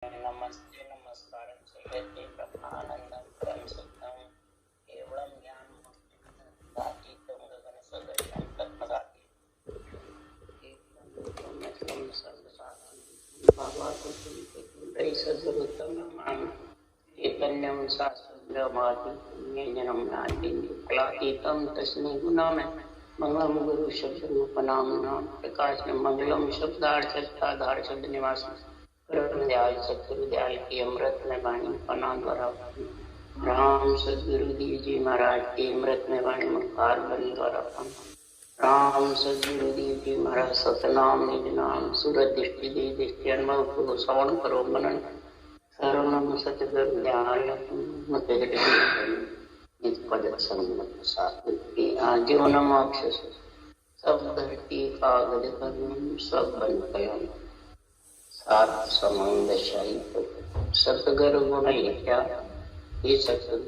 नमस्ते नमस्कारं जयते ब्रह्मानन्दं परं सुखं केवलं ज्ञानमूर्तिं गगनसदृशं पद्मजातीतं सद्गुरुतं नमामि चैतन्यं शाश्वतमादिज्ञानं नातीतं तस्मै गुणामे मंगलम गुरु शब्द रूपनाम नाम प्रकाश मंगलम शब्दार्थ शब्द निवास दयाल सतगुरु दयाल की अमृत में वाणी पना द्वारा राम सदगुरु देव जी महाराज की अमृत में वाणी मुखार बनी द्वारा राम सदगुरु देव जी महाराज सतनाम निज नाम सूरत दृष्टि दे दृष्टि अनुभव को श्रवण करो मनन सर्वनम सतगुरु दयाल पद संगत सात्विकी जीवनम अक्षस सब धरती कागज कर्म सब बन गया सात समंग शाहित सतगुरु गुण लिखा ये सतगुरु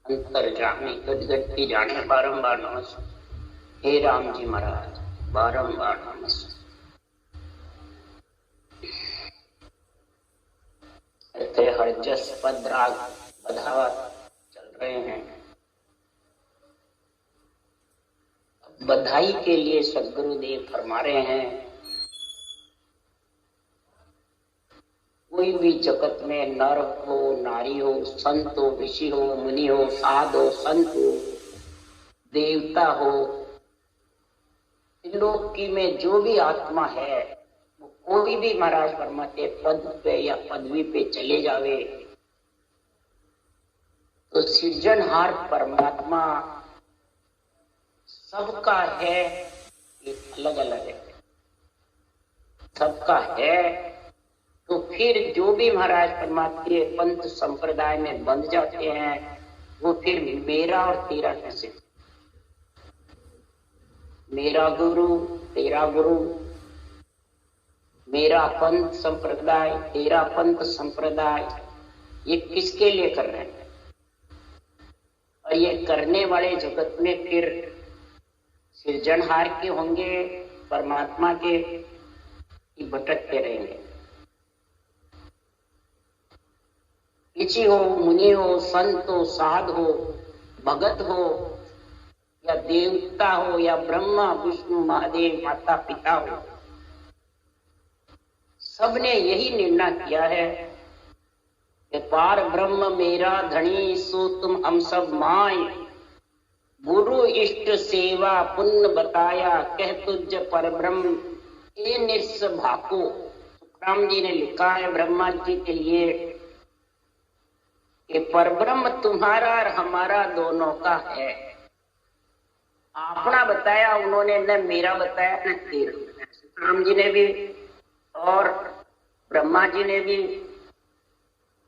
अंतर जाने गदगद की जाने बारंबार नमस्कार हे राम जी महाराज बारंबार नमस्कार हर जस पद राग बधावा चल रहे हैं। बधाई के लिए सदगुरुदेव फरमा रहे हैं कोई भी जगत में नर हो नारी हो संत हो ऋषि हो मुनि हो साध हो संत हो देवता हो त्रिलोकी में जो भी आत्मा है वो कोई भी महाराज फरमाते पद पे या पदवी पे चले जावे तो सृजनहार परमात्मा सबका है एक अलग अलग है सबका है। तो फिर जो भी महाराज परमात्मा के पंथ संप्रदाय में बंध जाते हैं वो फिर मेरा और तेरा कैसे मेरा गुरु तेरा गुरु मेरा पंथ संप्रदाय तेरा पंथ संप्रदाय ये किसके लिए कर रहे हैं और ये करने वाले जगत में फिर सृजनहार के होंगे परमात्मा के भटकते रहेंगे। ऋषि हो मुनि हो संत हो साध हो भगत हो या देवता हो या ब्रह्मा विष्णु महादेव माता पिता हो सबने यही निर्णय किया है कि पार ब्रह्म मेरा धनी सो तुम हम सब माय गुरु इष्ट सेवा पुण्य बताया कह तुझ पर ब्रह्म ये निस्स भाको। सुखराम जी ने लिखा है ब्रह्मा जी के लिए कि परब्रह्म तुम्हारा और हमारा दोनों का है। अपना बताया उन्होंने न मेरा बताया न तेरा बताया। सुखराम जी ने भी और ब्रह्मा जी ने भी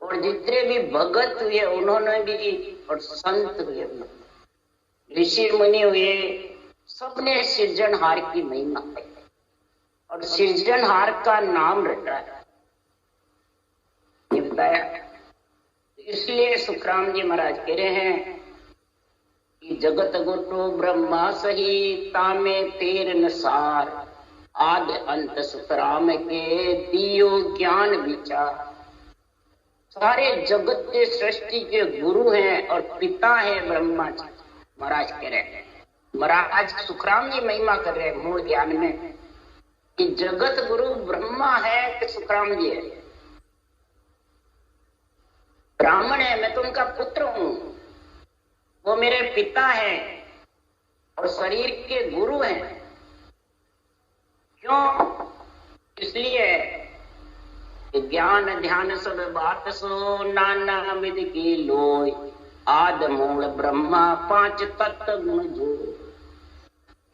और जितने भी भगत हुए उन्होंने भी और संत हुए ऋषि मुनि हुए सबने सृजनहार की महिमा है और सृजनहार का नाम रटा है ये बताया। इसलिए सुखराम जी महाराज कह रहे हैं कि जगत गुरु ब्रह्मा सही तामे तेर नसार आदि अंत सुखराम के दियो ज्ञान विचार। सारे जगत के सृष्टि के गुरु हैं और पिता है ब्रह्मा जी महाराज कह रहे हैं। महाराज सुखराम जी महिमा कर रहे हैं मूल ज्ञान में कि जगत गुरु ब्रह्मा है कि सुखराम जी है। ब्राह्मण है मैं तो उनका पुत्र हूं वो मेरे पिता है और शरीर के गुरु हैं। क्यों? इसलिए ज्ञान ध्यान सब बात सो नाना विध की लोय आद मूल ब्रह्मा पांच तत्व गुण जो।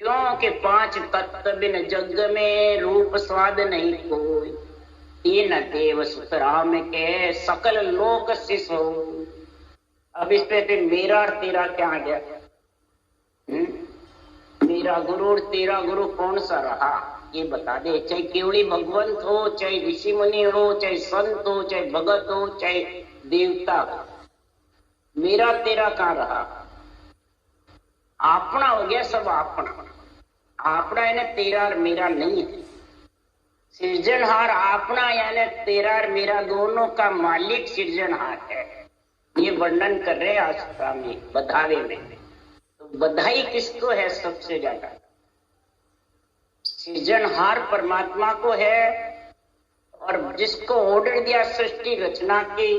क्योंकि पांच तत्व बिन जग में रूप स्वाद नहीं कोई तीन देव सुतराम के सकल लोक शिशो। अब इस पे फिर मेरा और तेरा क्या आ गया? मेरा गुरु और तेरा गुरु कौन सा रहा ये बता दे। चाहे केवली भगवंत हो चाहे ऋषि मुनि हो चाहे संत हो चाहे भगत हो चाहे देवता हो मेरा तेरा कहाँ रहा? अपना हो गया सब अपना। अपना है ना तेरा और मेरा नहीं है। सृजनहार अपना यानी तेरा और मेरा दोनों का मालिक सृजनहार है। ये वर्णन कर रहे हैं आश्रामी बधावे में। तो बधाई किसको है सबसे ज्यादा? सृजनहार परमात्मा को है, और जिसको ऑर्डर दिया सृष्टि रचना की,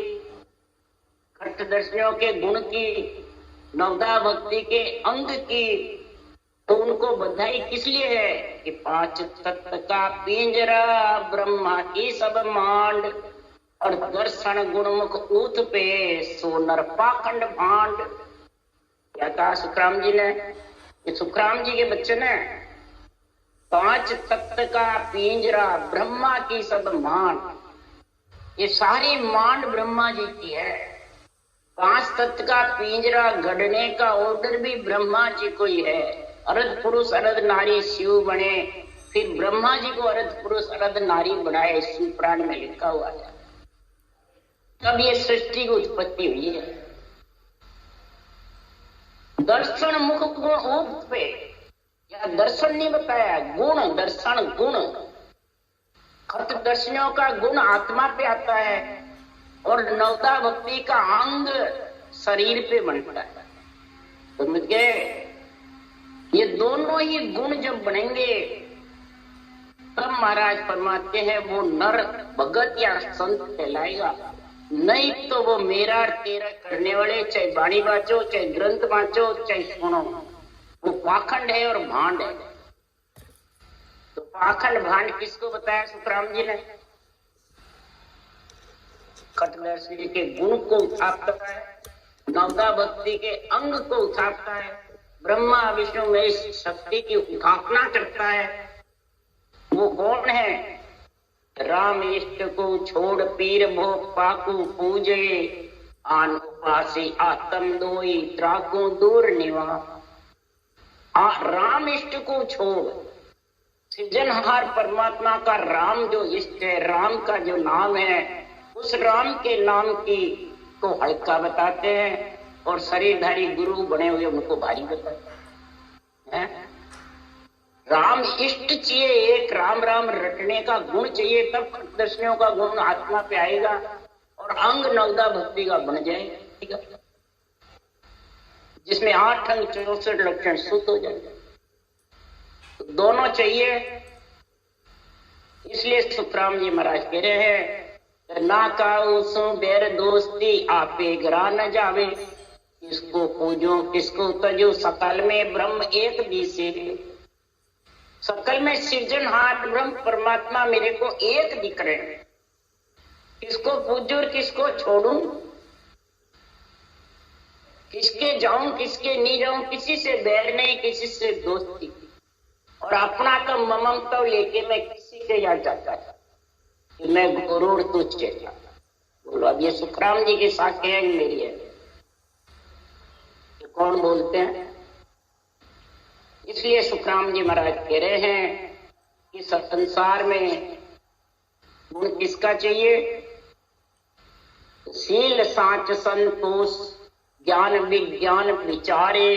खट्टदर्शियों के गुण की, नवदा भक्ति के अंग की, तो उनको बधाई किस लिए है कि पांच तत्व का पिंजरा ब्रह्मा की सब मांड, और दर्शन गुणमुख ऊत पे सोनर पाखंड भांड। क्या कहा सुखराम जी ने? ये सुखराम जी के बच्चे ने पांच तत्व का पिंजरा ब्रह्मा की सब मांड, ये सारी मांड ब्रह्मा जी की है। पांच तत्व का पिंजरा गढ़ने का ऑर्डर भी ब्रह्मा जी को ही है। अर्ध पुरुष अर्ध नारी शिव बने, फिर ब्रह्मा जी को अर्ध पुरुष अर्ध नारी बनाए, शिव पुराण में लिखा हुआ है। तब ये सृष्टि की उत्पत्ति हुई है। दर्शन मुख गुण ऊप पे, या दर्शन नहीं बताया, गुण दर्शन गुण। खट्टदर्शियों का गुण आत्मा पे आता है, और नवता भक्ति का अंग शरीर पे बनता है। समझ गए? ये दोनों ही गुण जब बनेंगे तब महाराज फरमाते हैं वो नर भगत या संत कहलाएगा। नहीं तो वो मेरा और तेरा करने वाले, चाहे बाणी बाचो, चाहे ग्रंथ बाचो, चाहे सुनो, वो पाखंड है और भांड है। तो पाखंड भांड किसको बताया सुखराम जी ने? खट्टदर्शी के गुण को उठाता है, नवदा भक्ति के अंग को उठाता है, ब्रह्मा विष्णु में शक्ति की उठापना करता है। वो कौन है? राम इष्ट को छोड़ पीर भोग पाकू पूजे, आन उपासी आत्म दोई त्राकू दूर निवा। राम इष्ट को छोड़, सृजनहार परमात्मा का राम जो इष्ट है, राम का जो नाम है, उस राम के नाम की को हल्का बताते हैं, और शरीरधारी गुरु बने हुए उनको भारी बताते हैं। राम इष्ट चाहिए, एक राम राम रटने का गुण चाहिए, तब खट्टदर्शियों का गुण आत्मा पे आएगा और अंग नवदा भक्ति का बन जाएगा, जिसमें 8 अंग 64 लक्षण शुद्ध हो जाएगा। तो दोनों चाहिए। इसलिए सुखराम जी महाराज कह रहे हैं, ना काऊ सो बेर दोस्ती आपे गरा न जावे, किसको पूजो किसको तजो सकल में ब्रह्म एक दिसे। सकल में सृजनहार ब्रह्म परमात्मा मेरे को एक दिख रहे हैं, किसको पूजो और किसको छोड़ूं, किसके जाऊं किसके नहीं जाऊं, किसी से बैर नहीं किसी से दोस्ती, और अपना तो ममता लेके मैं किसी के यहाँ जाता था कि मैं गुरूर तुझ के जाता। बोलो अब ये सुखराम जी की साखें हैं मेरी है, ये कौन बोलते हैं? इसलिए सुखराम जी महाराज कह रहे हैं कि संसार में गुण किसका चाहिए? शील साच संतोष ज्ञान विज्ञान विचारे,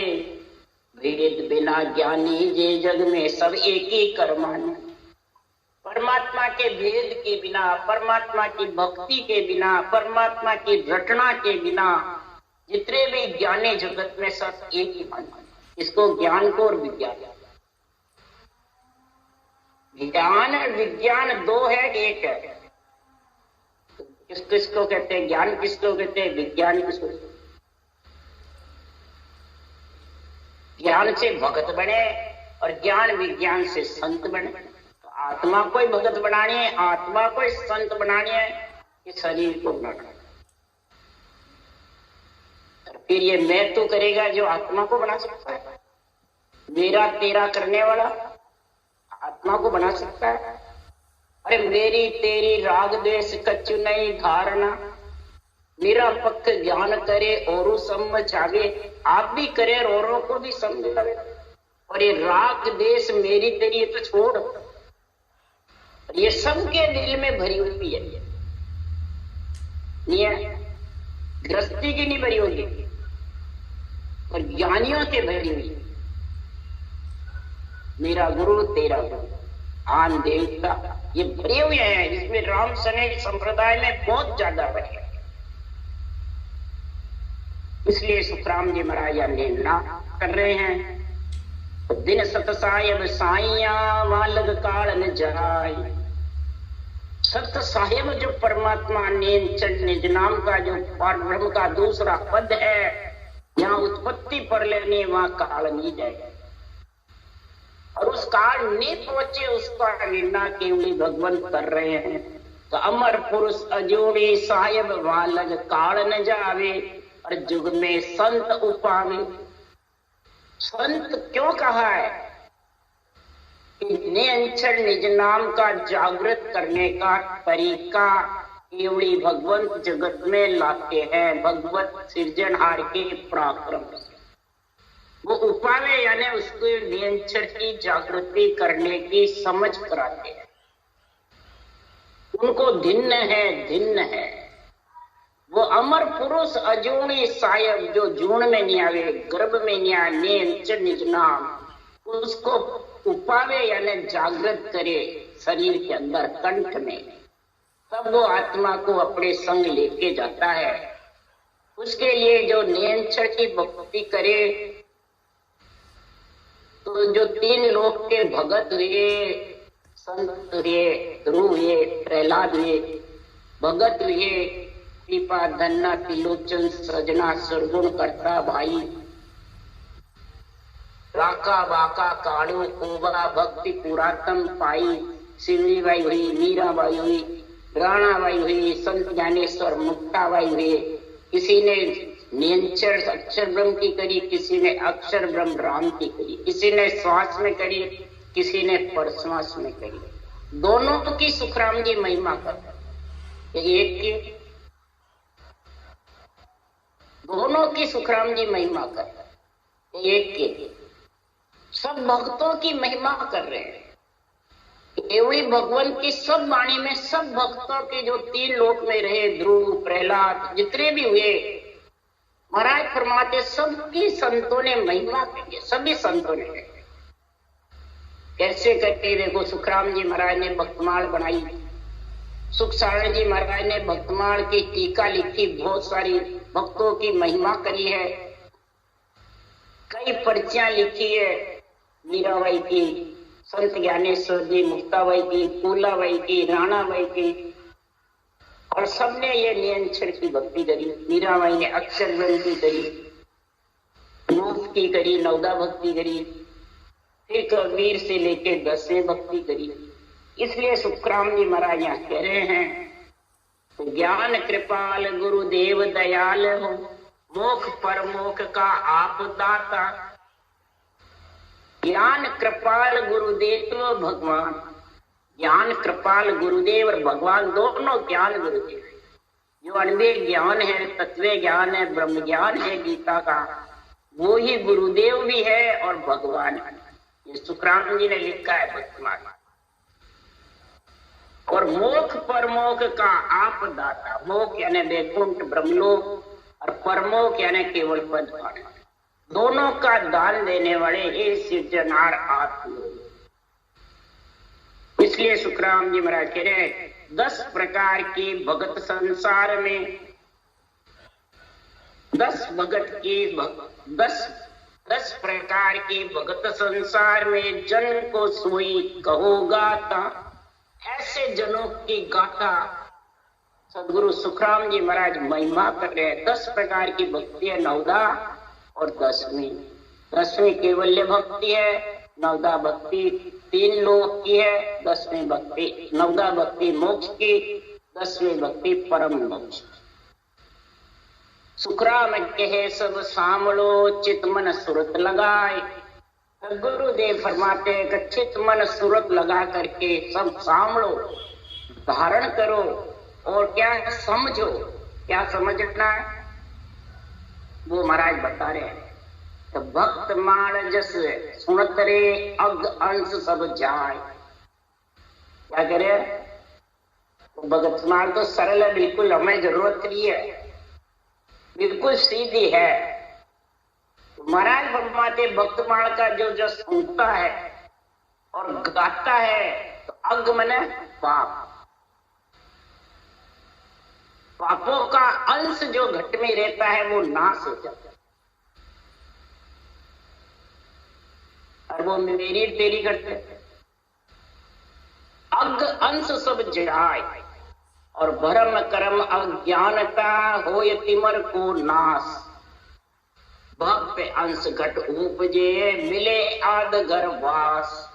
वेद बिना ज्ञानी जे जग में सब एक ही कर्मानी। परमात्मा के वेद के बिना, परमात्मा की भक्ति के बिना, परमात्मा की रटना के बिना जितने भी ज्ञानी जगत में सब एक ही मानते। इसको ज्ञान को और विज्ञान, ज्ञान और विज्ञान दो है एक है। किसको कहते हैं ज्ञान, किसको कहते हैं विज्ञान, किसको? ज्ञान से भगत बने और ज्ञान विज्ञान से संत बने। तो आत्मा को भगत बनानी है, आत्मा को संत बनानी है, कि शरीर को बनाना है। फिर ये मैं तो करेगा जो आत्मा को बना सकता है, मेरा तेरा करने वाला आत्मा को बना सकता है। अरे मेरी तेरी राग द्वेष कछु नहीं धारणा, मेरा पक्ष ज्ञान करे और समझावे, आप भी करे और औरों को भी समझावे। और ये राग द्वेष मेरी तेरी तो छोड़, ये सबके दिल में भरी हुई है, नहीं है? गृहस्थी की नहीं भरी होगी और ज्ञानियों के भरी हुई। मेरा गुरु तेरा गुरु, आन देवता ये भरे हुए हैं, इसमें राम सने संप्रदाय में बहुत ज्यादा भरे हैं। इसलिए सुखराम जी महाराज निंदा कर रहे हैं, दिन सत साहेब साइया मालग काल न जाय। सत साहेब जो परमात्मा नीलचंद निज नाम का जो परब्रह्म का दूसरा पद है, यहाँ उत्पत्ति पर लेने वहां काल नहीं जाए, और उस काल नहीं पहुंचे उसका निंदा केवली भगवंत कर रहे हैं। तो अमर पुरुष अजोड़ी साहेब वालग काल न जावे, और जुग में संत उपावे। संत क्यों कहा है? निरंतर निज नाम का जागृत करने का तरीका केवली भगवंत जगत में लाते हैं, भगवत सृजनहार के पराक्रम। वो उपावे यानी उसको निरंतर की जागृति करने की समझ कराते हैं। उनको धिन्न है। वो अमर पुरुष अजूणी सायब जो जून में नहीं आवे, गर्भ में नहीं आए, निरंतर निज नाम, उसको उपावे यानी जागृत करे शरीर के अंदर कंठ में, तब वो आत्मा को अपने संग लेके जाता है। उसके लिए जो निरंतर की भक्ति करे, तो जो तीन लोक के भगत हुए, संत हुए, ध्रुव हुए, प्रहलाद हुए, भगत हुए, कृपा धन्ना त्रिलोचन सजना सरगुण करता भाई, राका वाका काड़ू कोबा भक्ति पुरातन पाई, शिवरी बाई हुई, मीरा बाई हुई, राणा बाई हुई, संत ज्ञानेश्वर मुक्ताबाई हुए। किसी ने निरंतर अक्षर ब्रह्म की करी, किसी ने अक्षर ब्रह्म राम की करी, किसी ने श्वास में करी, किसी ने परश्वास में करी। दोनों की सुखराम जी महिमा करते, एक की दोनों की सुखराम जी महिमा करते, एक की सब भक्तों की महिमा कर रहे हैं। केवली भगवान की सब वाणी में सब भक्तों के जो तीन लोक में रहे, ध्रुव प्रहलाद जितने भी हुए, महाराज फरमाते सबकी संतों ने महिमा की है, सभी संतों ने। कैसे करके देखो, सुखराम जी महाराज ने भक्तमाल बनाई, सुख सारण जी महाराज ने भक्तमाल की टीका लिखी, बहुत सारी भक्तों की महिमा करी है, कई पर्चियां लिखी है, मीराबाई की, संत ज्ञानेश्वर जी, मुक्ताबाई की, फूलाबाई की, राणाबाई की, और सबने ये निरंतर की भक्ति करी। मीराबाई ने अक्षर ब्रह्म की करी, रूप की करी, नवदा भक्ति करी, फिर कबीर से लेके 10वें भक्ति करी। इसलिए सुखराम जी महाराज यहाँ कह रहे हैं, ज्ञान कृपाल गुरुदेव दयाल हो, मोख परमोख का आप दाता। ज्ञान कृपाल गुरुदेव भगवान, ज्ञान कृपाल गुरुदेव और भगवान दोनों ज्ञान गुरुदेव है। जो अनबे ज्ञान है, तत्व ज्ञान है, ब्रह्म ज्ञान है गीता का, वो ही गुरुदेव भी है और भगवान है। ये सुखराम जी ने लिखा है वर्तमान। और मोख परमोख का आप दाता, मोख यानी वैकुंठ ब्रह्मलोक और परमोख यानी केवल पद पाने, दोनों का दान देने वाले ये सृजनहार आप लोग। इसलिए सुखराम जी महाराज कह रहे 10 प्रकार की भगत संसार में, 10 प्रकार की भगत संसार में, जन को सोई कहो गाता। ऐसे जनों की गाथा सदगुरु सुखराम जी महाराज महिमा कर रहे हैं। 10 प्रकार की भक्ति है, नवदा और 10वीं केवल्य भक्ति है, नवदा भक्ति 3 लोक की है, 10वीं भक्ति नवदा भक्ति मोक्ष की, 10वीं भक्ति परम मोक्ष। सुखराम कहे सब सामलो, चित मन सुरत लगाए। गुरुदेव फरमाते हैं कि चित मन सुरत लगा करके सब सामलो, धारण करो, और क्या समझो। क्या समझना है वो महाराज बता रहे हैं। तो भक्त माण जस सुनत रे, अग अंश सब जाए। क्या करे? तो भगत माल तो सरल है, बिल्कुल हमें जरूरत नहीं है, बिल्कुल सीधी है। महाराज फरमाते भक्तमाल का जो जो सुनता है और गाता है, तो अग मने पाप, पापों का अंश जो घट में रहता है वो नाश हो जाता है, और वो मेरी तेरी करते हैं। अग अंश सब जड़ाए, और भरम कर्म अज्ञानता होय तिमर को नाश। भक्त अंश घट उपजे, मिले आद घर वास।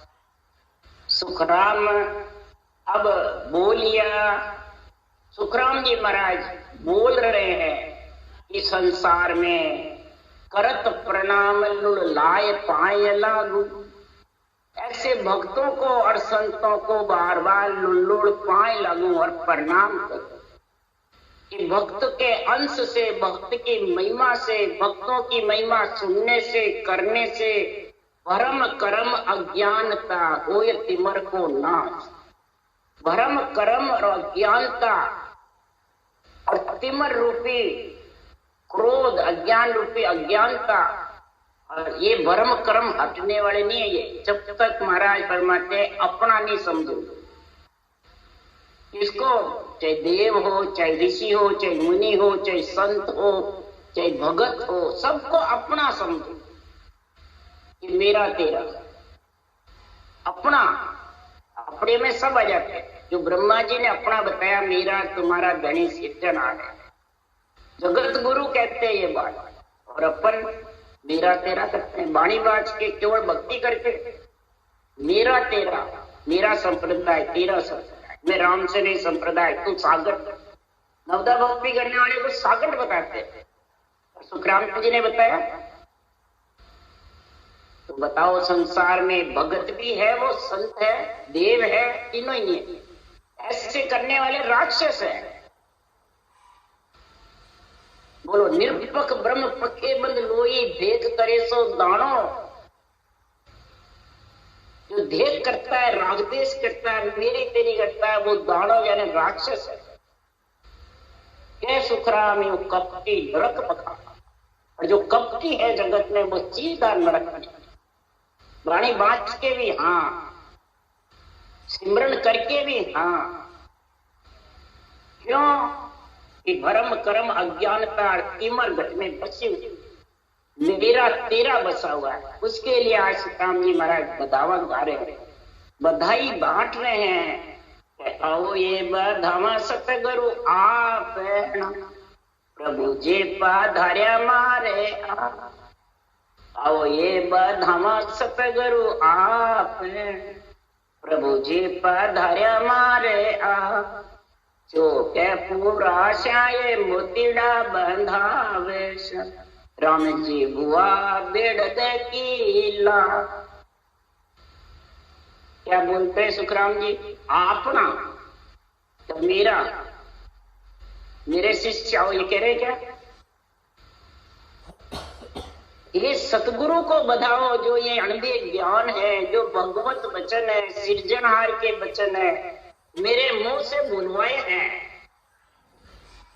सुखराम अब बोलिया, सुखराम जी महाराज बोल रहे हैं कि संसार में करत प्रणाम लुल लाए पाए लागू। ऐसे भक्तों को और संतों को बार बार लुल्लुड़ पाए लागू और प्रणाम करो कि भक्त के अंश से, भक्त की महिमा से, भक्तों की महिमा सुनने से, करने से भरम कर्म अज्ञानता होय तिमर को नाश। भरम कर्म और अज्ञानता और तिमर रूपी क्रोध, अज्ञान रूपी अज्ञानता, और ये भरम कर्म हटने वाले नहीं है। ये जब तक महाराज फरमाते अपना नहीं समझो, इसको चाहे देव हो, चाहे ऋषि हो, चाहे मुनि हो, चाहे संत हो, चाहे भगत हो, सबको अपना समझो कि मेरा तेरा अपना। अपने में सब आ जाते हैं। जो ब्रह्मा जी ने अपना बताया, मेरा तुम्हारा धनी सिर्जनहार है, जगत गुरु कहते हैं ये बात, और अपन मेरा तेरा करते हैं। वाणी बाज के केवल भक्ति करके मेरा तेरा, मेरा संप्रदाय तेरा संप्रदाय, मैं राम से नहीं संप्रदाय, तू सागर। नवदा भक्ति करने वाले को सागर बताते हैं, सुखराम जी ने बताया। तो बताओ संसार में भगत भी है, वो संत है, देव है, तीनों ही है। ऐसे करने वाले राक्षस है। बोलो निरपक ब्रह्म पक्के बंद लोई, देख करे सो दानो। जो देख करता है, रागदेश करता है, मेरी तेरी करता है, वो दानो यानी राक्षस है। क्या सुखराम यू कपटी नरक पका, और जो कपटी है जगत में वो सीधा नरक में। वाणी बांच के भी हाँ, सिमरन करके भी हाँ। क्यों कि भरम कर्म अज्ञानता तिमर घट में बसी हुई, मेरा तेरा बसा हुआ है। उसके लिए आज सुखराम जी महाराज बधावा गा रहे हैं, बधाई बांट रहे हैं। आओ ये बधावा सतगुरु आप, प्रभु जे पाधार्या मारे आप। आओ ये बधावा सतगुरु आप, प्रभु जी पधार्या मारे आप। जो के पूरा श्याये मोतीड़ा बंधावेश, राम जी बुआ बेड़ दे कीला। क्या बोलते हैं सुखराम जी? अपना तो मेरा, मेरे शिष्य आओ, ये कह रहे क्या? ये सतगुरु को बधाओ, जो ये अनंदे ज्ञान है, जो भगवत वचन है, सिरजनहार के वचन है, मेरे मुंह से बुलवाए हैं।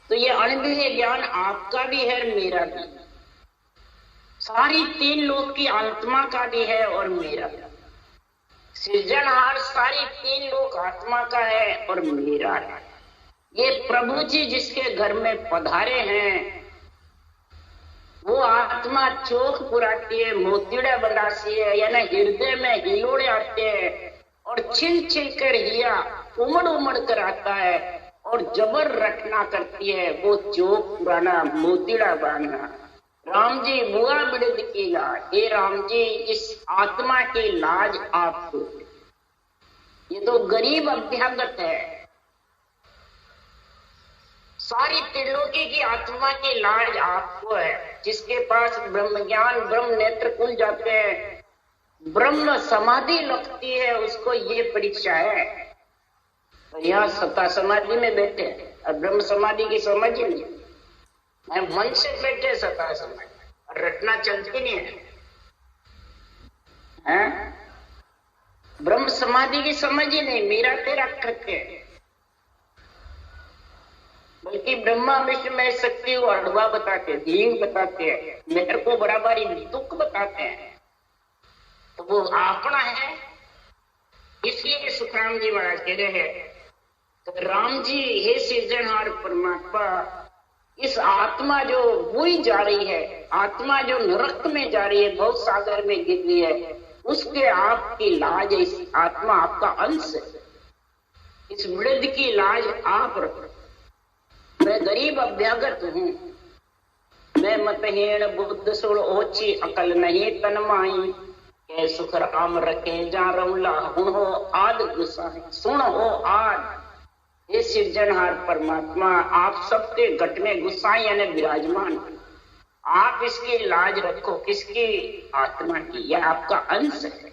तो ये अनंदे ज्ञान आपका भी है, मेरा भी, सारी तीन लोक की आत्मा का भी है और मेरा भी। सिरजनहार सारी तीन लोक आत्मा का है और मेरा है। ये प्रभु जी जिसके घर में पधारे हैं, वो आत्मा चौक पुराती है, मोतीड़ा बंदासी है, यानी हृदय में हिलोड़े आते हैं और छिल छिल कर हिया उमड़ उमड़ कर आता है और जबर रटना करती है। वो चौक पुराना मोतीड़ा बांधना। राम जी बुआ बिड़द की लाज, हे राम जी इस आत्मा की लाज आपको। ये तो गरीब अभ्यागत है, सारी त्रिलोकी की आत्मा की लाज आपको है। जिसके पास ब्रह्म ज्ञान, ब्रह्म नेत्र खुल जाते हैं, ब्रह्म समाधि लगती है, उसको ये परीक्षा है। और यहाँ सत्ता समाधि में बैठे और ब्रह्म समाधि की समझ ही नहीं, मैं मन से बैठे सत्ता समाधि, और रटना चलती नहीं है। ब्रह्म समाधि की समझ ही नहीं, मेरा तेरा करके, बल्कि ब्रह्मा विष्णु में शक्ति को अड़वा बताते हैं, धींग बताते हैं, मेरे को बराबरी दुख बताते हैं। तो वो अपना है, इसलिए सुखराम जी महाराज कह रहे हैं तो राम जी हे सृजनहार परमात्मा, इस आत्मा जो बुई जा रही है, आत्मा जो नरक में जा रही है, बहुत सागर में गिर रही है, उसके आपकी लाज, इस आत्मा आपका अंश है, इस वृद्ध की लाज आप रखो। मैं गरीब अभ्यागत हूँ, मैं मतहीन बुद्ध सुर ओची अकल नहीं तनमाई, के सुख राम रखे जा रौला हो आद गुसाई, सुन हो आद। ये सृजनहार परमात्मा, आप सबके घट में गुस्साई यानी विराजमान, आप इसकी लाज रखो, किसकी? आत्मा की, यह आपका अंश है।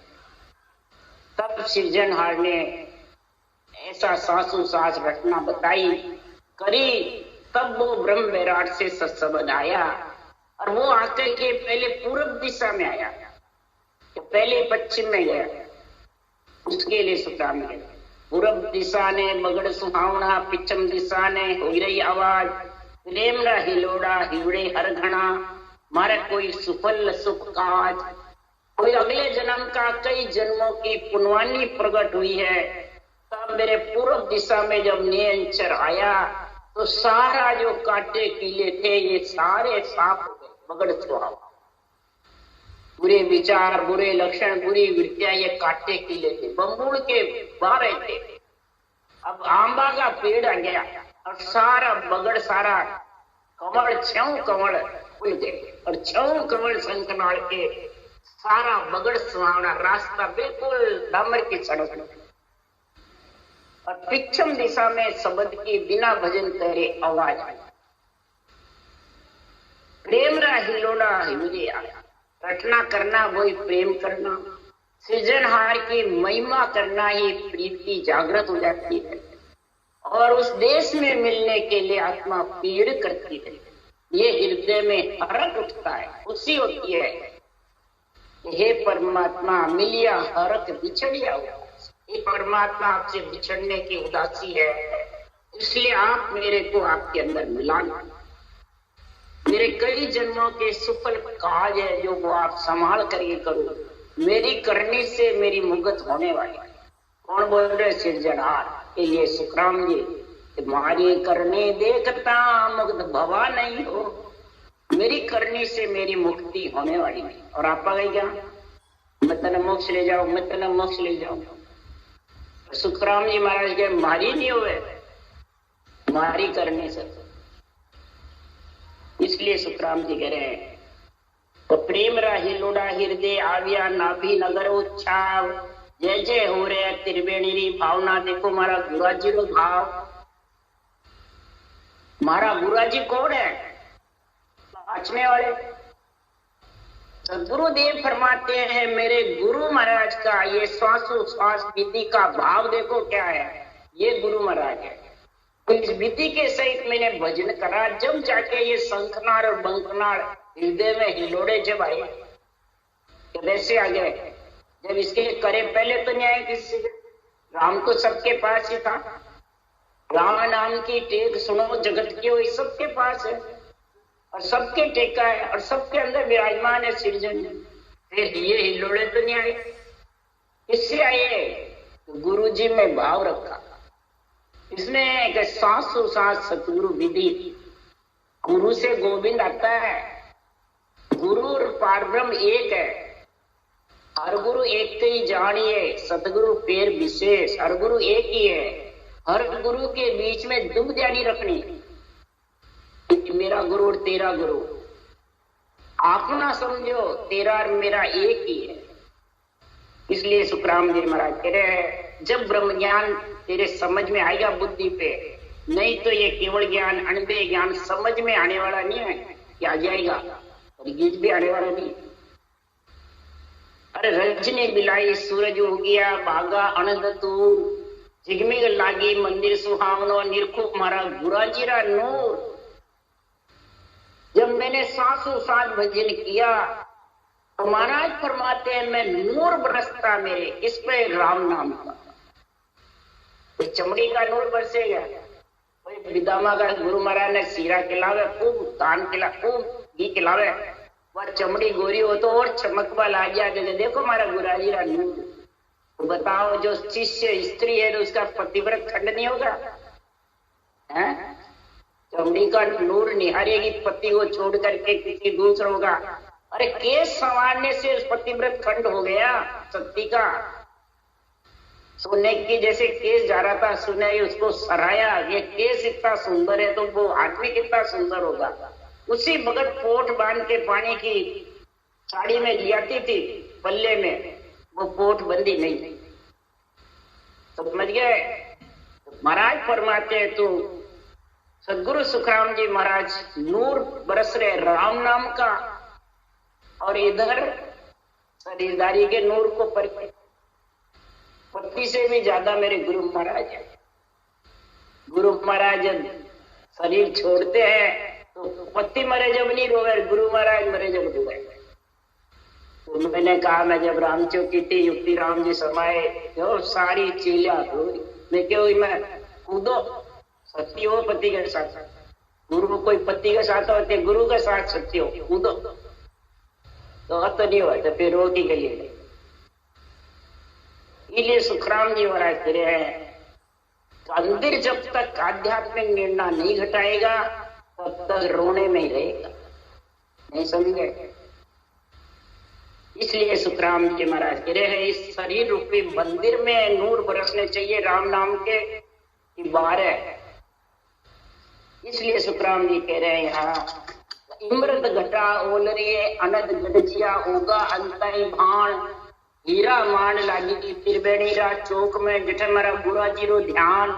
तब सृजनहार ने ऐसा सासु सास रचना बताई करी, तब वो ब्रह्म विराट से सत्संग आया, और वो आकर के पहले पूर्व दिशा में आया, पहले पश्चिम में गया, उसके लिए सुखराम गया। पूर्व दिशा ने मगड़ सुहावना, पिछम दिशा ने हो रही आवाज, प्रेम रा हिलोड़ा हिवड़े हर घना, मारे कोई सुफल सुख काज। कोई अगले जन्म का कई जन्मों की पुनवानी प्रकट हुई है। तब मेरे पूर्व दिशा में जब नियंचर आया तो सारा जो कांटे कीले थे ये सारे साफ हो गए, मगड़ सुहावना। बुरे विचार, बुरे लक्षण, बुरी वृत्तियां ये काटे कीले थे, बम्बूल के बारे थे। अब आंबा का पेड़ आ गया और सारा बगड़, सारा कमल, छह कमल खुल गए, और छह कमल संकनाल के सारा बगड़ सुहावना, रास्ता बिल्कुल डामर की सड़क। और पिछम दिशा में शब्द की बिना भजन करे आवाज आई, प्रेम रा हिलोड़ा हिवरे आया। रटना करना वही प्रेम करना, सृजनहार की महिमा करना ही प्रीति जागृत हो जाती है, और उस देश में मिलने के लिए आत्मा पीड़ करती है। ये हृदय में हरक उठता है, खुशी होती है, हे परमात्मा मिलिया हरक बिछड़िया हुआ। ये परमात्मा आपसे बिछड़ने की उदासी है, इसलिए आप मेरे को आपके अंदर मिलाना। मेरे कई जन्मों के सुफल काज है जो वो आप संभाल कर ये करो, मेरी करनी से मेरी मुगत होने वाली। कौन बोल रहे? सृजनहार के लिए सुखराम जी, तुम्हारी करनी देखता मुक्त भवा नहीं हो, मेरी करनी से मेरी मुक्ति होने वाली नहीं। और आप गई क्या? मैं तेना मोक्ष ले जाऊं, मैं तेना मोक्ष ले जाऊं। सुखराम जी महाराज के मारी नहीं हुए, मारी करने से। इसलिए सुखराम जी कह रहे हैं तो प्रेम रा हिलोड़ा हृदय आविया नाभि नगर उच्छाव, जय जय हो रे त्रिवेणी री भावना। देखो मारा गुरुजी रो भाव। मारा गुरुजी कौन है? नाचने वाले। गुरुदेव फरमाते हैं मेरे गुरु महाराज का ये श्वासोश्वास विधि का भाव देखो क्या है, ये गुरु महाराज है। तो इस विधि के सहित मैंने भजन करा, जब जाके ये शंखनाद और बंखनाद हृदय में हिलोड़े जब आए, वैसे आ गए। जब इसके करे पहले तो नहीं आए किसी से, राम तो सबके पास ही था। राम नाम की टेक सुनो जगत की, वही सबके पास है और सबके टेका है और सबके अंदर विराजमान है सृजन। फिर ये हिलोड़े तो नहीं आए, किससे आए? तो गुरु जी में भाव रखा। इसमें सांसों सांस सतगुरु विधि, गुरु से गोविंद आता है। गुरु और पारब्रह्म एक है, हर गुरु एक ही जानिए, सतगुरु पेर विशेष। हर गुरु एक ही है, हर गुरु के बीच में दुविधा नहीं रखनी, मेरा गुरु और तेरा गुरु। आप ना समझो तेरा और मेरा एक ही है। इसलिए सुखराम जी महाराज कह रहे हैं जब ब्रह्म ज्ञान तेरे समझ में आएगा बुद्धि पे, नहीं तो ये केवल ज्ञान, अनबे ज्ञान समझ में आने वाला नहीं है, क्या आ जाएगा और गीत भी आने वाला नहीं। अरे रजनी बिलाई सूरज हो गया भागा अनदतूर, जिगमिग लागी मंदिर सुहावनो, निरखो मारा गुराजीरा नूर। जब मैंने सांसों सांस भजन किया तो महाराज फरमाते हैं मैं नूर बरसता मेरे, इस पे राम नाम का। कोई चमड़ी का नूर बरसेगा, कोई विदामा का गुरु महाराज ने सीरा खिलावे, खूब दान खिला, खूब घी खिलावे, वह चमड़ी गोरी हो तो और चमकवा ला गया। देखो हमारा गुराजी रा नूर। तो बताओ, जो शिष्य स्त्री है तो उसका पतिव्रत खंड नहीं होगा? हैं? चमड़ी का नूर निहारेगी पति को छोड़ करके किसी दूसरों का। अरे केस संवारने से पतिव्रत खंड हो गया सती का। सोने की जैसे केस जा रहा था, सुने उसको सराया, ये केस इतना सुंदर है तो वो आदमी कितना सुंदर होगा। उसी वक्त पोट बांध के पानी की साड़ी में लियाती थी पल्ले में, वो पोट बंदी नहीं। तो समझ गए? महाराज फरमाते हैं तो सदगुरु सुखराम जी महाराज नूर बरस रहे राम नाम का, और इधर शरीरदारी के नूर को परखे। पति से भी ज्यादा मेरे गुरु महाराज है। गुरु महाराज जब शरीर छोड़ते हैं तो पति मरे जब नहीं रोए, गुरु महाराज मरे जब रोए। तो मैंने कहा, मैं जब राम चौकी थी, युक्ति राम जी समाये, तो सारी चीलिया रोई। मैं क्यों, मैं कूदो, सत्य हो पति के साथ। गुरु कोई पति के साथ होते, गुरु के साथ सत्य हो, कूदो। तो अब तो नहीं हुआ, तो फिर रो की गई। इसलिए सुखराम जी महाराज कह रहे हैं, मंदिर जब तक आध्यात्मिक निर्णय नहीं घटाएगा तब तक रोने में ही रहेगा। नहीं समझे? इसलिए सुखराम जी महाराज कह रहे हैं, इस शरीर रूपी मंदिर में नूर बरसने चाहिए राम नाम के बार है। इसलिए सुखराम जी कह रहे हैं यहाँ, इमृत घटा ओलरिए अनद गडजिया होगा अंतई भाण, हीरा मान लागी त्रिवेणी रा चौक में जिठे मारा गुरु जी रो ध्यान।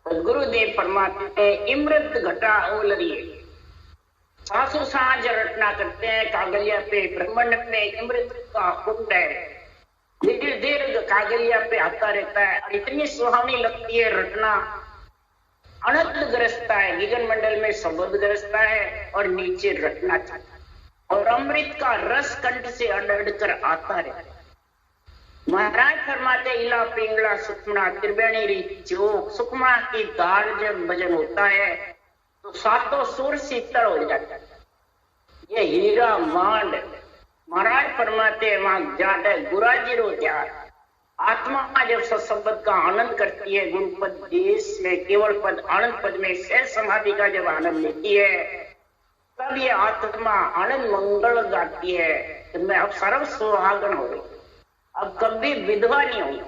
गुरुदेव परमात्मा इमृत घटा ओलरिए, सासु सांझ रटना करते हैं कागलिया पे। ब्रह्मांड में इमृत का कुंड है, दीर्घ कागलिया पे आता रहता है और इतनी सुहावनी लगती है रटना। अनंत गरजता है, गगन मंडल में शब्द गरजता है और नीचे रटना चाहता है, और अमृत का रस कंठ से अड़ कर आता रहता है। महाराज फरमाते, इला पिंगला सुखमना त्रिवेणी री चौक। सुखमा की दाल जब भजन होता है तो सातों सुर शीतल हो जाता है। ये हीरा मांड महाराज फरमाते, वहां जाते गुराजी रो ध्यान। आत्मा जब सत्संग का आनंद करती है, गुरुपद देश में केवल पद आनंद पद में सहज समाधि का जब आनंद लेती है, तब ये आत्मा आनंद मंगल गाती है कि मैं अब सर्व सुहागन हो गई, अब कभी विधवा नहीं होगी,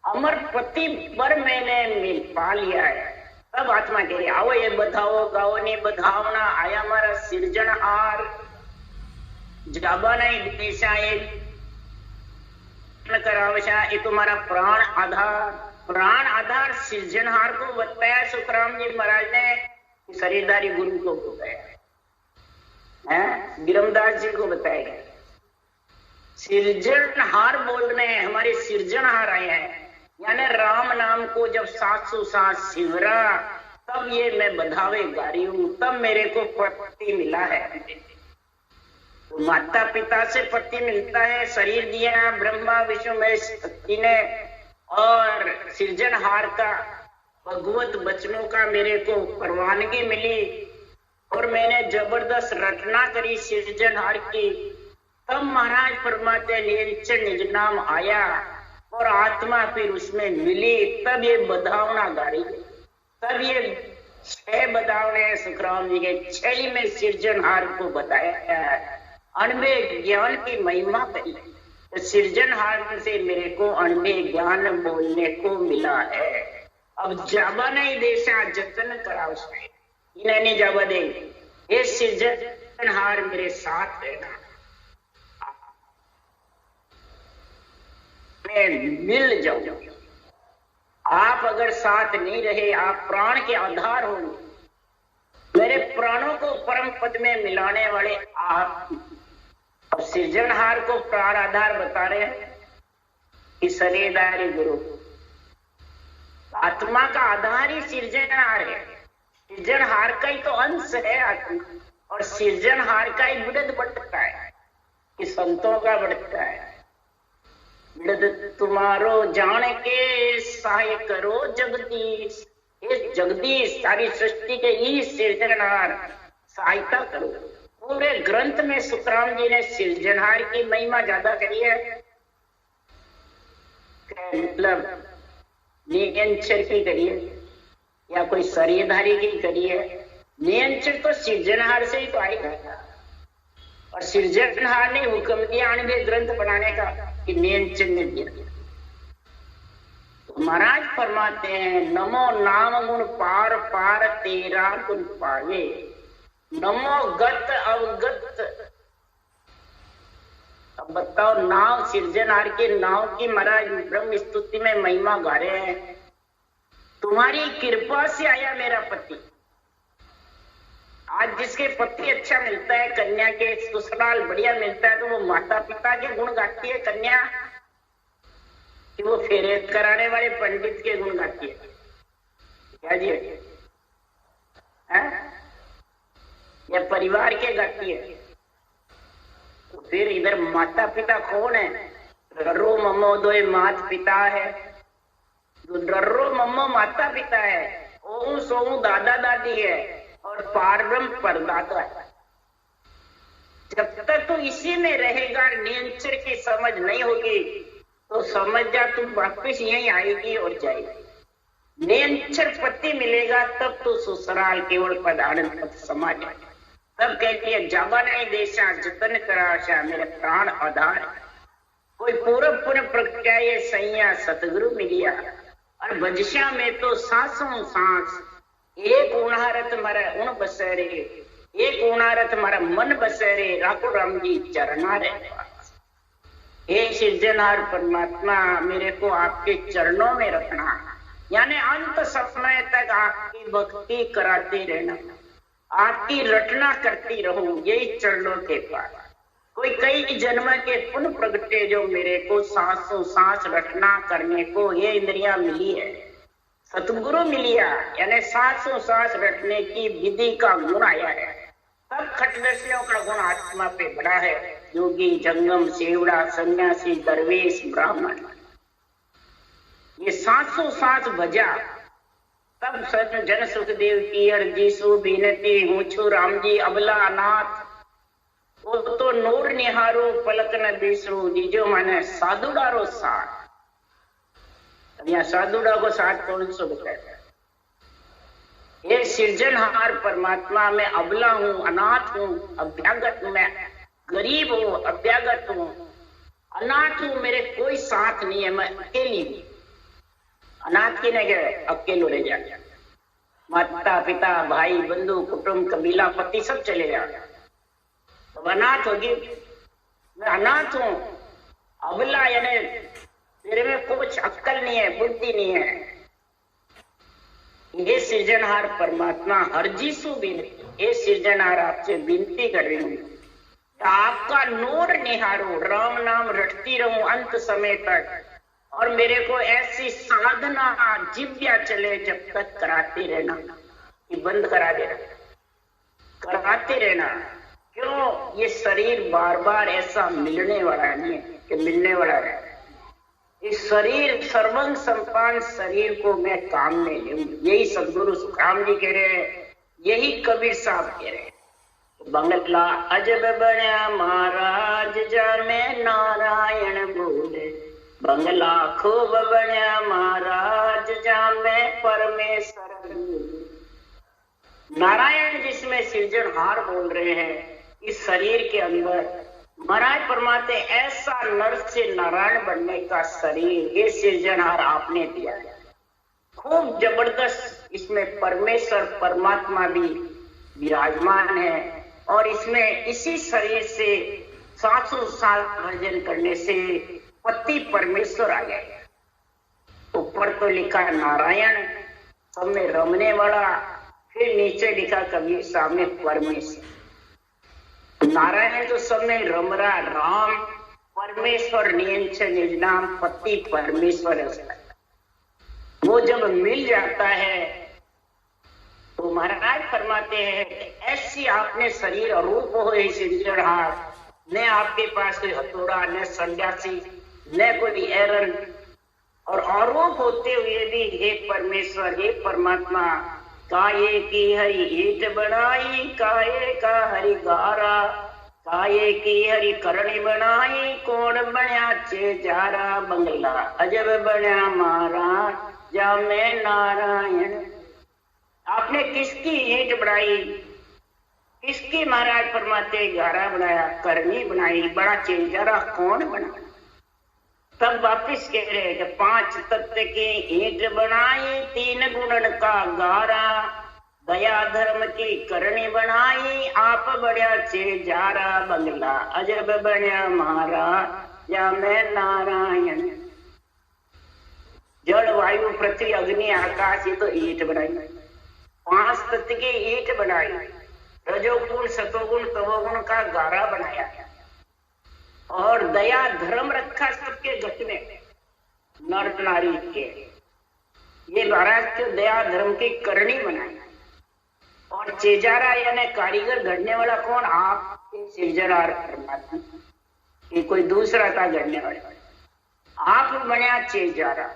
अमर पति पर मैंने मिल पा लिया है। तब आत्मा कह रही, आओ ये बधाओ गाओ ने बधावना, आया मारा सिरजनहार, जाबा नहीं दिशा करावशा, ये तुम्हारा प्राण आधार। प्राण आधार सिरजनहार को बताया सुखराम जी महाराज ने, शरीरधारी गुरु को बताया है, विरमदास जी को बताया। सिरजनहार बोल रहे हैं, हमारे सिरजनहार आए हैं, यानी राम नाम को जब सासु सास सिमरा तब ये मैं बधावे गा रही हूं, तब मेरे को पति मिला है। तो माता पिता से पति मिलता है, शरीर दिया ब्रह्मा विष्णु महेश शक्ति ने, और सिरजनहार का भगवत बचनों का मेरे को परवानगी मिली, और मैंने जबरदस्त रचना करी सिरजनहार की। तब महाराज परमात्मा निज नाम आया और आत्मा फिर उसमें मिली, तब ये बधावना गाड़ी गई। तब ये 6 बधावने सुखराम जी के 6 में सिरजनहार को बताया है। अणवे ज्ञान की महिमा करी, तो सिरजनहार से मेरे को अणवे ज्ञान बोलने को मिला है। अब जाबा नहीं देशा जतन कराओ, इन्हें नहीं जाबा दे, ये सिरजनहार मेरे साथ रहना, मैं मिल जाऊं। आप अगर साथ नहीं रहे, आप प्राण के आधार होंगे, मेरे प्राणों को परम पद में मिलाने वाले आप। और सिरजनहार को प्राण आधार बता रहे हैं कि शरीरधारी गुरु, आत्मा का आधार ही सिरजनहार है। सिरजनहार का ही तो अंश है आत्मा, और सिरजनहार का ही विरध बढ़ता है कि संतों का बढ़ता है। विरध तुम्हारो जान के सहाय करो जगदीश, ये जगदीश सारी सृष्टि के ही सिरजनहार सहायता करो। पूरे ग्रंथ में सुखराम जी ने सिरजनहार की महिमा ज्यादा करी है। मतलब नियंचर की करिए या कोई शरीरधारी की करिए, नियंचर तो सृजनहार से ही तो आएगा। और सृजनहार ने हुक्म दिया अणुभेद ग्रंथ बनाने का कि नियंचर ने दिया। तो महाराज फरमाते हैं नमो नाम गुण पार पार तेरा गुण पावे, नमो गत अवगत। अब बताओ, नाव सृजनहार के नाव की महाराज ब्रह्म स्तुति में महिमा गा रहे हैं। तुम्हारी कृपा से आया मेरा पति। आज जिसके पति अच्छा मिलता है, कन्या के ससुराल बढ़िया मिलता है, तो वो माता पिता के गुण गाती है कन्या कि वो फेरे कराने वाले पंडित के गुण गाती है? क्या जी है? या परिवार के गाती है? तो फिर इधर माता पिता कौन है? रर्रो मम्मो दोए मात पिता है। रर्रो मम्मो माता पिता है, ओहू सोहू दादा दादी है, और पारब्रह्म परदाता है। जब तक तू इसी में रहेगा, नियंचर की समझ नहीं होगी, तो समझ जा तू वापिस यहीं आएगी और जाएगी। नियंचर पति मिलेगा तब तो ससुराल केवल पदार्थ पद समाज। तब कहती है जाबा नहीं देशा जतन कराशा, मेरे प्राण आधार। कोई पूर्व पुण्य प्रज्ञा ये सैया सतगुरु मिलिया, और बजशा में तो सांसों सांस एक उणारत मरा उन बसरे, एक उणारत मरा मन बसरे, राखो राम जी चरणा रे। हे सृजनहार परमात्मा, मेरे को आपके चरणों में रखना, यानी अंत समय तक आपकी भक्ति कराते रहना, आपकी रटना करती रहूं, यही चरणों के पास। कोई कई जन्म के पुण्य प्रगटे जो मेरे को सांसों सांस रटना करने को ये इंद्रियां मिली है, सतगुरु मिलिया, यानी सांसों सांस रटने की विधि का गुण आया है। सब खटदर्शियों का गुण आत्मा पे बड़ा है। योगी जंगम सेवड़ा सन्यासी दरवेश ब्राह्मण, ये सांसों सांस भजा। तब सत जन सुखदेव की अर्जीसु बीनती हूँ राम जी अबला अनाथ, वो तो नूर निहारो पलक न बिसरू, जीजो माने साधुडारो साथ। अब यहाँ साधुडा को साथ कौन सो बताया? ये सृजनहार परमात्मा, मैं अबला हूँ, अनाथ हूँ, अभ्यागत, मैं गरीब हूँ, अभ्यागत हूँ, अनाथ हूँ, मेरे कोई साथ नहीं है, मैं अकेली हूँ। अनाथ की नहीं गए, अकेले रह जाए। माता पिता भाई बंधु कुटुंब कबीला पति सब चले जाए, तो अनाथ होगी। मैं अनाथ हूँ, अबला, यानी मेरे में कुछ अक्कल नहीं है, बुद्धि नहीं है। ये सृजनहार परमात्मा हरजीसु विनती, ये सृजनहार आपसे विनती कर रही हूँ, आपका नूर निहारो, राम नाम रटती रहूं अंत समय तक, और मेरे को ऐसी साधना जिव्या चले जब तक कराते रहना, कि बंद करा देना, कराते रहना। क्यों? ये शरीर बार बार ऐसा मिलने वाला नहीं है कि मिलने वाला है। इस शरीर सर्वंग संपान शरीर को मैं काम में लूं, यही सदगुरु सुखराम जी कह रहे हैं, यही कबीर साहब कह रहे हैं। बंगला अजब बना महाराज जामे नारायण बोले, बंगला खूब बना महाराज जामे परमेश्वर बोले। नारायण जिसमें सृजनहार बोल रहे हैं, इस शरीर के अंदर महाराज परमात्मा ऐसा नर से नारायण बनने का शरीर ये सृजनहार आपने दिया है। खूब जबरदस्त इसमें परमेश्वर परमात्मा भी विराजमान है, और इसमें इसी शरीर से 700 साल भजन करने से पति परमेश्वर आ गए। ऊपर तो लिखा नारायण, सब में रमने वाला, फिर नीचे लिखा कबीर साहब में परमेश्वर। नारायण तो सब में रम रहा, राम परमेश्वर नियंचन निज नाम पति परमेश्वर है। वो जब मिल जाता है तो महाराज फरमाते हैं ऐसी आपने शरीर रूप हो सृजनहार, न आपके पास कोई हथौड़ा, न सन्यासी, न कोई एरन, और आरोप होते हुए भी हे परमेश्वर, हे परमात्मा, काये की हरि ईट बनाई, काये का हरि गारा, काये की हरी करणी बनाई, कौन बनया चेजारा बंगला, अजब बनया महाराज जामे नारायण। आपने किसकी ईंट बनाई, किसकी महाराज फरमाते गारा बनाया, करनी बनाई, बड़ा चेजारा कौन बना। तब वापिस कह रहे कि 5 तत्व की ईंट बनाई, 3 गुणन का गारा, दया धर्म की करनी बनाई, आप बढ़िया चेजारा बंगला, अजब बढ़िया महाराज या मैं नारायण। जल वायु पृथ्वी अग्नि आकाश, ये तो ईंट बनाई, 5 तत्व की ईंट बनाई, रजोगुण सतोगुण तमोगुण का गारा बनाया, और दया धर्म रखा सबके गट में, नर नारी के। ये महाराज के दया धर्म की करनी बनाई। और चेजारा यानी कारीगर, गढ़ने वाला कौन, आप चेजारा परमात्मा, ये कोई दूसरा था गढ़ने वाला, आप बनाया चेजारा।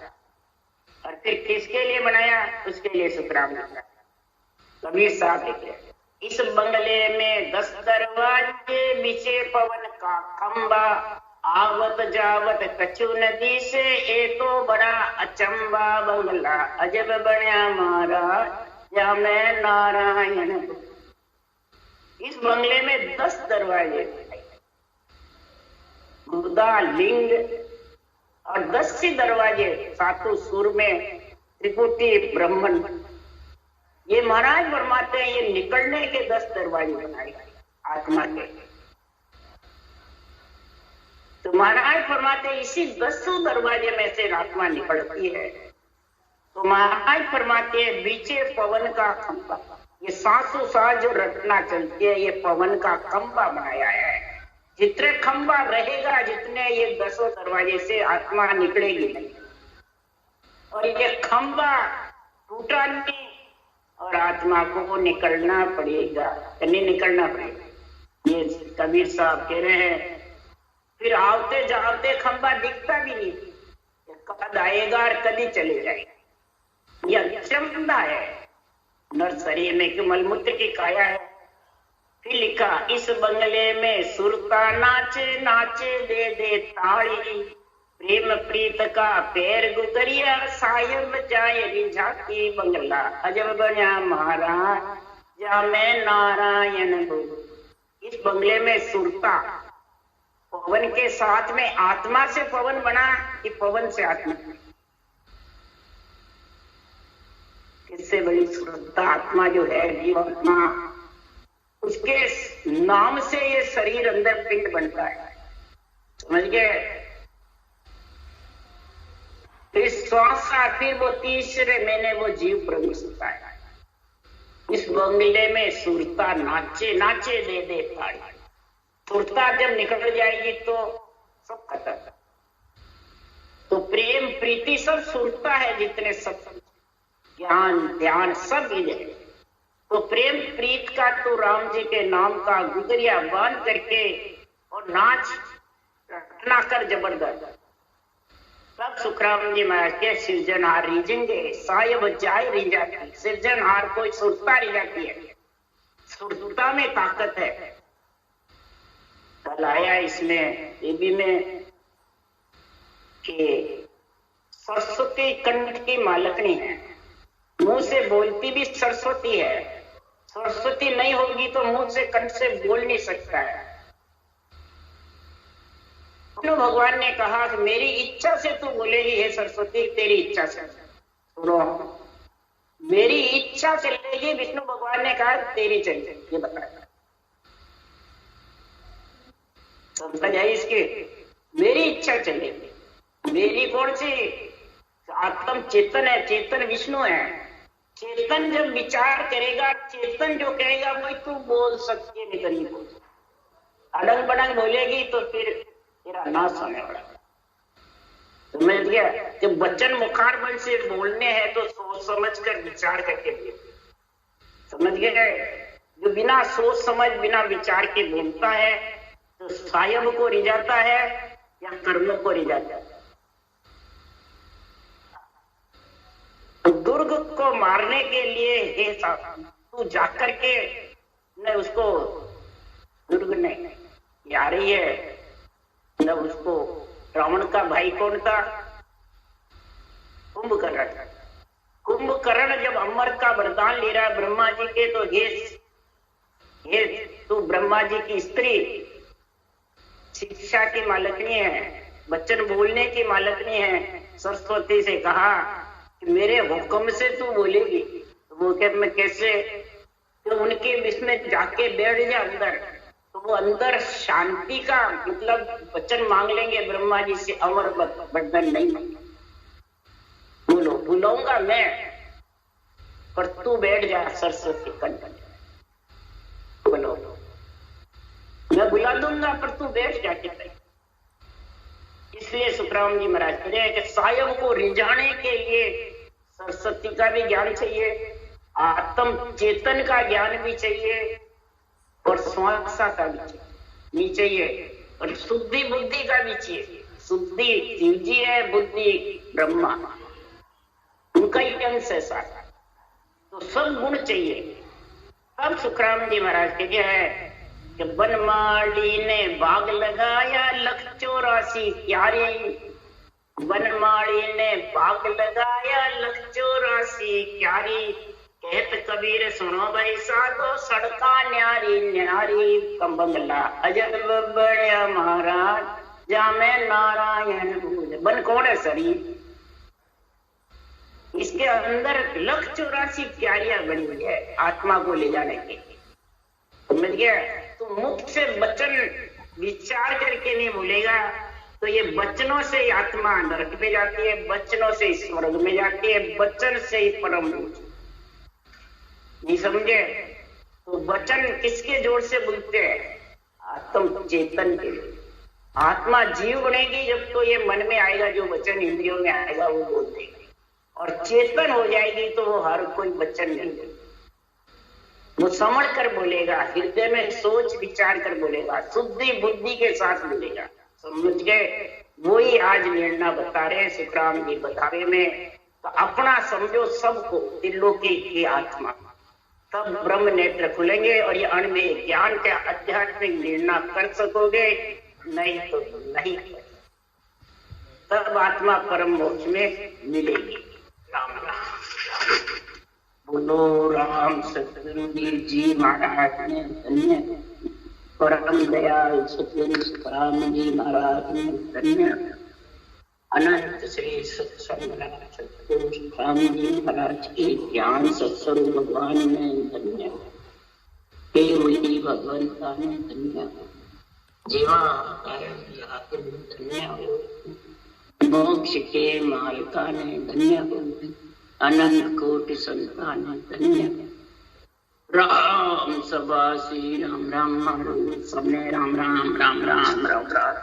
और फिर किसके लिए बनाया, उसके लिए सुखराम ने कबीर साहब लिखे, इस बंगले में 10 दरवाजे, बीचे पवन का खंबा, आवत जावत कछु नदी से, ए तो बड़ा अचंबा बंगला, अजब बनया महाराज या मैं नारायण। इस बंगले में 10 दरवाजे, मुर्दा लिंग और 10 ही दरवाजे, 7 सुर में त्रिपुटी ब्राह्मण। ये महाराज फरमाते हैं ये निकलने के 10 दरवाजे बनाए आत्मा के। तो महाराज फरमाते हैं इसी 10 दरवाजे में से आत्मा निकलती है। तो महाराज फरमाते हैं बीचे पवन का खंबा, ये सांसों सांस जो रटना चलती है, ये पवन का खंबा बनाया है। जितने खंबा रहेगा, जितने ये 10 दरवाजे से आत्मा निकलेगी नहीं, और ये खंबा टूटा नहीं, और आत्मा को निकलना पड़ेगा, नहीं निकलना पड़ेगा। ये कबीर साहब कह रहे हैं। फिर आवते जाते खंबा दिखता भी नहीं, कद आएगा और कभी चले जाएगा। यह चमदा है, नर्सरी में कि मलमूत्र की काया है। फिर लिखा इस बंगले में सुरता नाचे नाचे दे दे ताड़ी, प्रेम प्रीत का पैर गुजरिया, सायब जाए रिझाती बंगला, अजब बना महाराज या मैं नारायण हूँ। इस बंगले में सुरता, पवन के साथ में आत्मा से पवन बना कि पवन से आत्मा, इससे बड़ी सुरता आत्मा जो है जीवात्मा, उसके नाम से ये शरीर अंदर पिंड बनता है, समझ गए। फिर श्वास फिर वो तीसरे महीने वो जीव प्रवेश होता है। इस बंगले में सुरता नाचे नाचे दे दे ताड़ी, सुरता जब निकल जाएगी तो सब खत्म। तो प्रेम प्रीति सब सुरता है, जितने सब ज्ञान ध्यान सब है। तो प्रेम प्रीत का तो राम जी के नाम का गुजरिया बांध करके और नाच रटना कर जबरदस्त, तब सुखराम जी महाराज के सृजनहार रिझेंगे, सायब जाए रिझाती। सृजनहार कोई सुरता रिझाती है, सुरता में ताकत है। कल आया इसमें देवी में कि सरस्वती कंठ की मालकनी है, मुंह से बोलती भी सरस्वती है। सरस्वती नहीं होगी तो मुंह से कंठ से बोल नहीं सकता है। विष्णु भगवान ने कहा कि मेरी इच्छा से तू बोलेगी, हे सरस्वती तेरी इच्छा से। सुनो, मेरी इच्छा चलेगी, विष्णु भगवान ने कहा तेरी चलेगी। ये बताया, समझ आई इसकी? मेरी इच्छा चलेगी। मेरी कौन सी? आत्म चेतन है, चेतन विष्णु है। चेतन जब विचार करेगा, चेतन जो कहेगा वही तू बोल सकती है, नहीं तो नहीं बोल। अड़ंग बड़ंग बोलेगी तो फिर तेरा नाश होने वाला। समझ गया? जब वचन मुखार बल से बोलने हैं तो सोच समझ कर विचार करके बोलते, समझ गए? जो बिना सोच समझ बिना विचार के बोलता है तो सायब को रिझाता है या कर्म को रिझाता है। दुर्ग को मारने के लिए हे तू जाकर के न उसको दुर्ग ने रही है। तब उसको रावण का भाई कौन था? कुंभकर्ण। कुंभकर्ण जब अमर का वरदान ले रहा है ब्रह्मा जी के, तो ये तू ब्रह्मा जी की स्त्री, शिक्षा की मालकनी है, वचन बोलने की मालकनी है, सरस्वती से कहा कि मेरे हुक्म से तू बोलेगी। तो वो कह मैं कैसे? तो उनके बीच में जाके बैठ जा अंदर, तो वो अंदर शांति का मतलब वचन मांग लेंगे ब्रह्मा जी से, अमर बंधन नहीं बोलो, बुलाऊंगा मैं, पर तू बैठ जा सरस्वती कंठ, बोलो मैं बुला दूंगा पर तू बैठ जाके। इसलिए सुखराम जी महाराज कह रहे हैं कि स्वयं को रिझाने के लिए सरस्वती का भी ज्ञान चाहिए, आत्म चेतन का ज्ञान भी चाहिए, और स्वासा का भी चाहिए, और शुद्धि बुद्धि का भी चाहिए। शुद्धि शिव जी है, बुद्धि ब्रह्मा, उनका ही अंश है सारा, तो सब गुण चाहिए। तब सुखराम जी महाराज कहते हैं कि बनमाली ने बाग लगाया 184 क्यारी, बनमाली ने बाग लगाया 184 क्यारी, कहत कबीर सुनो भाई साधो सड़का न्यारी न्यारी, कंबंगला अजब बड़िया महाराज जामे नारायण भूज। बन कौन है? शरीर। इसके अंदर 184 क्यारियां बनी हुई है आत्मा को ले जाने के लिए। समझ गया? तो मुख से वचन विचार करके नहीं बोलेगा, तो ये वचनों से आत्मा नरक में जाती है, वचनों से स्वर्ग में जाती है, वचन से ही परम नहीं समझे? तो वचन किसके जोर से बोलते हैं? आत्म चेतन के लिए। आत्मा जीव बनेगी जब तो ये मन में आएगा, जो वचन इंद्रियों में आएगा वो बोल देगा, और चेतन हो जाएगी तो वो हर कोई वचन नहीं बोलेगा, वो समझ कर बोलेगा, हृदय में सोच विचार कर बोलेगा, शुद्धि बुद्धि के साथ बोलेगा। समझ गए? वही आज निर्णय बता रहे सुखराम जी बतावे में। तो अपना समझो सबको त्रिलोकी की आत्मा, तब ब्रह्म नेत्र खुलेंगे और ये अण्वय ज्ञान के आध्यात्मिक निर्णय कर सकोगे, नहीं तो नहीं। तब आत्मा परम मोक्ष में मिलेगी। राम राम। बोलो राम सतगुरु जी महाराज ने धन्य, परम दयाल सतगुरु सुखराम जी महाराज ने धन्य, अनंत श्री सत्संग सतगुरु सुखराम जी महाराज के ज्ञान सत्संग भगवान ने धन्य, हे भगवंता ने धन्य, जीवा कारण धन्य, मोक्ष के मालिका ने धन्य, अनंत कोटि संतान धन्य। राम सभा श्री राम राम, सबने राम राम राम राम राम राम।